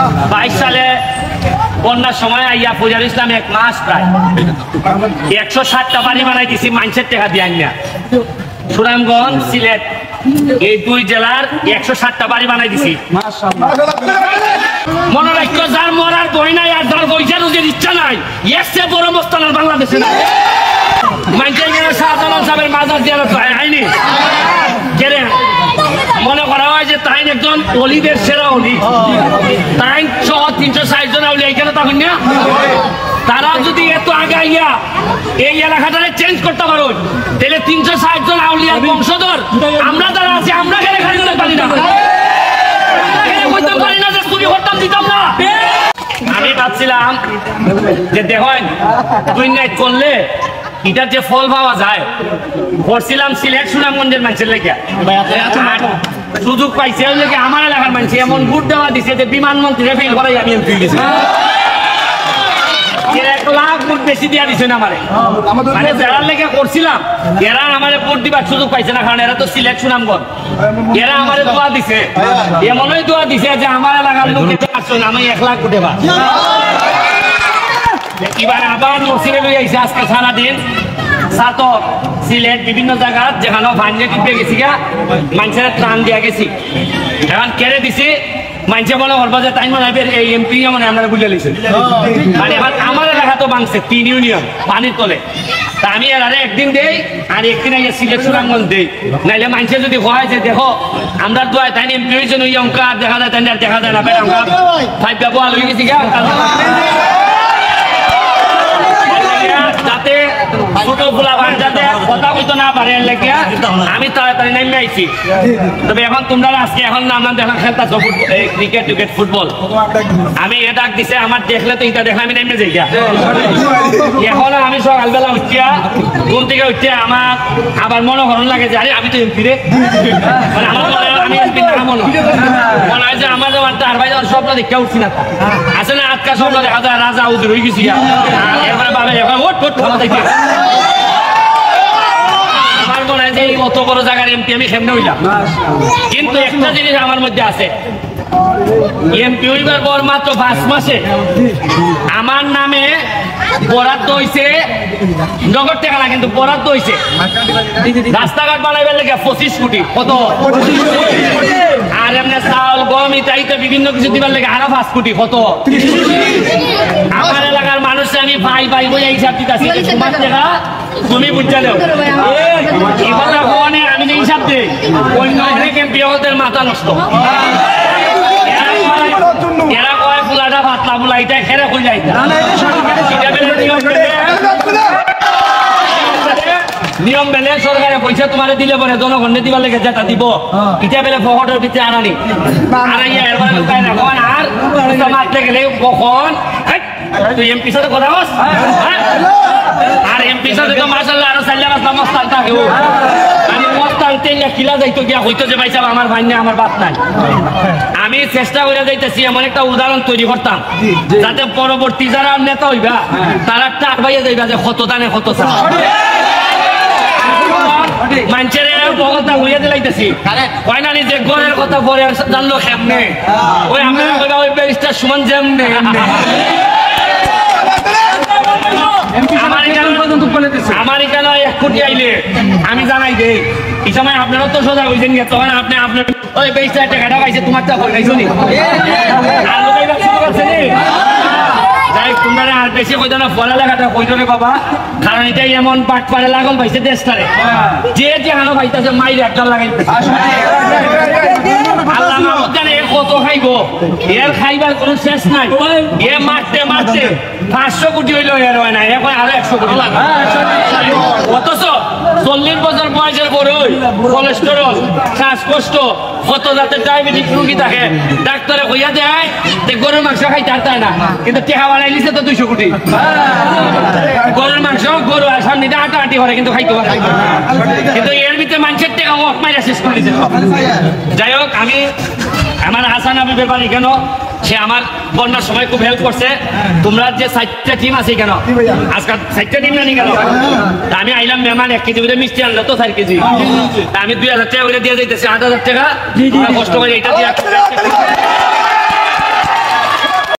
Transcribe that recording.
22 সালে বন্যার সময় আইয়া ফুজার ইসলাম এক মাস প্রায় 160টা বাড়ি বানাই দিছি মানুষের টাকা দিয়ে আইনা। সুনামগঞ্জ, সিলেট এই দুই জেলার 160টা বাড়ি বানাই দিছি। মনে রাখো, যার মরার বই নাই আর যার পয়সা রোজের ইচ্ছা নাই, এর চেয়ে বড় মস্তান বাংলাদেশে নাই। মানুষের শাহজালাল সাহেবের মাজার জিয়ারত হয়নি। মনে করা হয় যে তাই একজন অলিদের সেরা অলি, তাই সহ 360 জন অলি এখানে তখন না। তারা যদি এত আগাইয়া এই এলাকাটারে চেঞ্জ করতে পারো, তাহলে 360 জন আউলিয়ার বংশধর আমরা যারা আছি, আমরা কেন খালি পারি না? পারি না যে চুরি করতাম, দিতাম না। আমি ভাবছিলাম যে দেখেন তুই নাই করলে এটার যে ফল পাওয়া যায়, করছিলাম সিলেট সুনামগঞ্জের মানুষের লেগে সুযোগ পাইছে লেগে আমার এলাকার মানুষ এমন ভোট দেওয়া দিছে যে বিমানমন্ত্রী ফেল করাই আমি এমপি গেছি। 1 লাখ ভোট বেশি দিয়া দিছে না আমারে, মানে যারা লেগে করছিলাম এরা আমারে ভোট দিবার সুযোগ পাইছে না, কারণ এরা তো সিলেট সুনামগঞ্জ। এরা আমারে দোয়া দিছে, এমনই দোয়া দিছে যে আমার এলাকার লোকে আসছেন আমি 1 লাখ ভোটে পাই। এবার আবার নসিরে লই আইছে আজকে সারাদিন সাতক সিলেট বিভিন্ন জায়গা যেখানে ভাঙ্গে টিপে গেছি গা, মানুষের ত্রাণ দিয়া গেছি। এখন কেড়ে দিছি, মানুষে মনে করবো যে তাই মনে হয় এই এমপি মানে আমরা বুঝে লিছি। মানে এখন আমার এলাকা তো ভাঙছে 3 ইউনিয়ন পানির তলে, তা আমি এর একদিন দেই আর একদিন আগে সিলেট সুনামগঞ্জ দেই। নাইলে মানুষে যদি হয় যে দেখো আমরা দোয়াই তাই এমপি হয়েছে ওই অঙ্ক আর দেখা যায়, তাই আর দেখা যায় না, আমরা 5 ব্যবহার হয়ে গেছি গা। যাতে ছোট ফুলাবান যাতে কথা বলতে না পারে আমি তাড়াতাড়ি নেমে আইছি। তবে এখন তোমরা আজকে এখন আমরা দেখা খেলতেছ ক্রিকেট টিকেট ফুটবল, আমি এ ডাক দিছে আমার দেখলে তো এটা দেখে আমি নেমে যাই। এখন আমি সকালবেলা উঠিয়া ঘুম থেকে উঠে আমার আবার মনে হরণ লাগে যে আরে আমি তো এমপি রে, মানে আমার মনে হয় আমি এমপি না, মনে হয় যে আমার যেমন তার ভাই যেমন স্বপ্ন দেখে উঠছি না, আছে না আজকা স্বপ্ন দেখা যায় রাজা উদির হয়ে গেছি। এরপরে ভাবে আমার মনে হয় যে অত বড় জায়গার এমপি আমি কেমনে হইলাম। কিন্তু একটা জিনিস আমার মধ্যে আছে, এমপি হইবার পর মাত্র 5 মাসে আমার নামে বরাদ্দ হইছে নগদ টাকা না, কিন্তু বরাদ্দ হইছে রাস্তাঘাট বানাইবার লেগে 25 কোটি। কত? আর এমনি চাউল গম ইত্যাদি বিভিন্ন কিছু দিবার লেগে আরো 5 কোটি। কত? আমার এলাকার মানুষ আমি ভাই ভাই বই হিসাব দিতেছি, তোমার টাকা তুমি বুঝতে দাও। আমি যে হিসাব দিই অন্য অনেক এমপি ওদের মাথা নষ্ট। এরা কয় ফুলাটা পাতলা ফুলা এটা খেরে খুঁজে যাইতা নিয়ম বেলে সরকারে পয়সা তোমার দিলে পরে জনগণে দিবার লেগে যেটা দিব, এটা বেলে পকেটের ভিতরে আনানি আনাইয়া এরপরে লুকাই রাখো। আর মারতে গেলে কখন তুই এমপি সাথে কথা বস, আর এমপি সাথে তো মাশাআল্লাহ আরো 4 লাখ মস্তান থাকে। আমি মস্তান তেলে কিলা যাইতো গিয়া হইতো যে ভাই সাহেব আমার ভাই না আমার বাপ নাই। আমি চেষ্টা করে যাইতেছি এমন একটা উদাহরণ তৈরি করতাম যাতে পরবর্তী যারা নেতা হইবা তারা টাক পাইয়া যাইবা যে কত দানে কত চা মানুষের কথা হইয়া দিলাইতেছি। কয় না যে গড়ের কথা পরে জানলো কেমনে, ওই আমরা ওই ব্যারিস্টার সুমন যেমনে আমার এখানে 1 কোটি আইলে আমি জানাই দেই এই সময় আপনারা তো সোজা হয়েছেন গিয়ে, তখন আপনি আপনার ওই 20 লাখ টাকা খাইছে তোমার টাকা খাইছো নি আর লোকাইবার শুরু করছে নি। যাই তোমরা আর বেশি কইতো না, পড়ালেখাটা কইতো রে বাবা, কারণ এটাই এমন পাট পাড়ে লাগল পাইছে দেশটারে যে যে হানো পাইতেছে মাইর একটা লাগাইতে আল্লাহ মাহমুদ জানে কত খাইব, এর খাইবার কোনো শেষ নাই। এ মারতে মারতে 500 কোটি হইল এর হয় না, এখন আরো 100 কোটি লাগে। অথচ 40 বছর বয়সের বড়ই কোলেস্টেরল শ্বাসকষ্ট কত জাতের ডায়াবেটিস রোগী থাকে, ডাক্তারে কইয়া দেয় যে গরুর মাংস খাইতে আর তাই না, কিন্তু টেকা বানাই নিছে তো 200 কোটি। গরুর মাংস গরু আর সামনে আটাআটি করে কিন্তু খাইতে পারে, কিন্তু এর ভিতরে মানুষের টেকা ওয়াক মাইরা শেষ করে দিতে। যাই হোক, আমি আমার হাসান হাবিবের বাড়ি কেন সে আমার বন্যার সময় খুব হেল্প করছে। তোমরা যে 4টা টিম আছে কেন আজকাল 4টা টিম জানি কেন, আমি আইলাম মেহমান 1 কেজি করে মিষ্টি আনলো তো 4 কেজি, আমি 2000 টাকা করে দিয়ে যাইতেছি, 8000 টাকা কষ্ট করে এটা দিয়ে